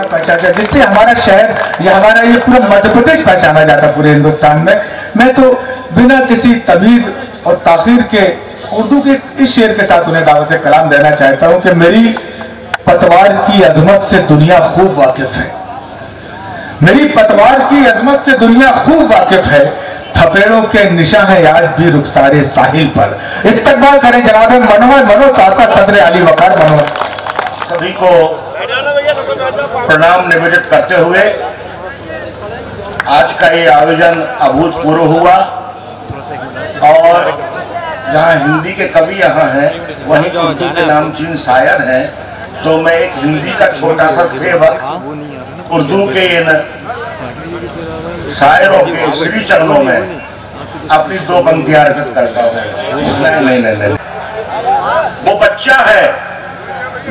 पहचाना जाए, जिससे हमारा शहर या हमारा ये पूरा मध्य प्रदेश पहचाना जाता पूरे हिंदुस्तान में। मैं तो बिना किसी तमीज और ताखीर के उर्दू के इस शेर के साथ उन्हें दावत कलाम देना चाहता हूं कि मेरी पतवार की अजमत से दुनिया खूब वाकिफ है, मेरी पतवार की अजमत से दुनिया खूब वाकिफ है, थपेड़ों के निशान है आज भी रुखसारे साहिल पर। इस्तकबाल करें जनाब मनोज साहब, सदर अली वकार मनोज। सभी को प्रणाम निवेदित करते हुए आज का ये आयोजन अभूतपूर्व हुआ और जहाँ हिंदी के कवि यहाँ हैं वहीं उर्दू के नामचीन शायर हैं, तो मैं एक हिंदी का छोटा सा सेवक उर्दू के इन शायरों के श्री चरणों में अपनी दो पंक्तियां अर्पित करता हूँ। नहीं, वो बच्चा है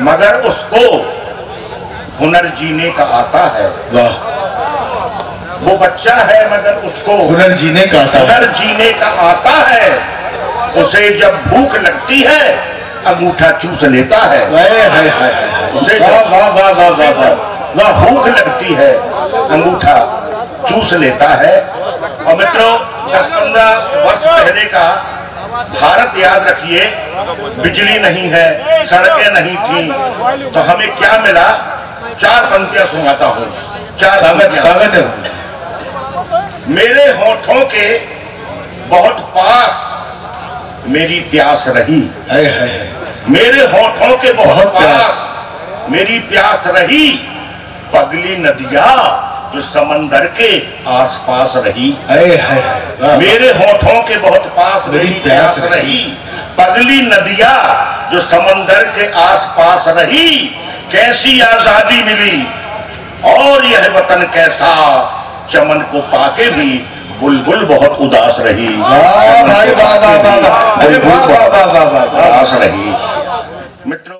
मगर उसको हुनर जीने का आता है। वो बच्चा है मगर उसको हुनर जीने का आता है। उसे जब भूख लगती है अंगूठा चूस लेता है। उसे भूख लगती है अंगूठा चूस लेता है। और मित्रों 10-15 वर्ष पहले का भारत याद रखिए, बिजली नहीं है, सड़कें नहीं थी, तो हमें क्या मिला? 4 पंक्तियां सुनाता हूँ। 4 स्वागत है। मेरे होठों के बहुत पास मेरी प्यास रही, मेरे होठों के बहुत पास मेरी प्यास रही, पगली नदिया जो समंदर के आसपास रही। मेरे होठों के बहुत पास मेरी प्यास रही, पगली नदिया जो समंदर के आसपास रही। कैसी आजादी मिली और यह वतन कैसा, चमन को पाके भी बुलबुल बहुत उदास रही। उदास रही। मित्र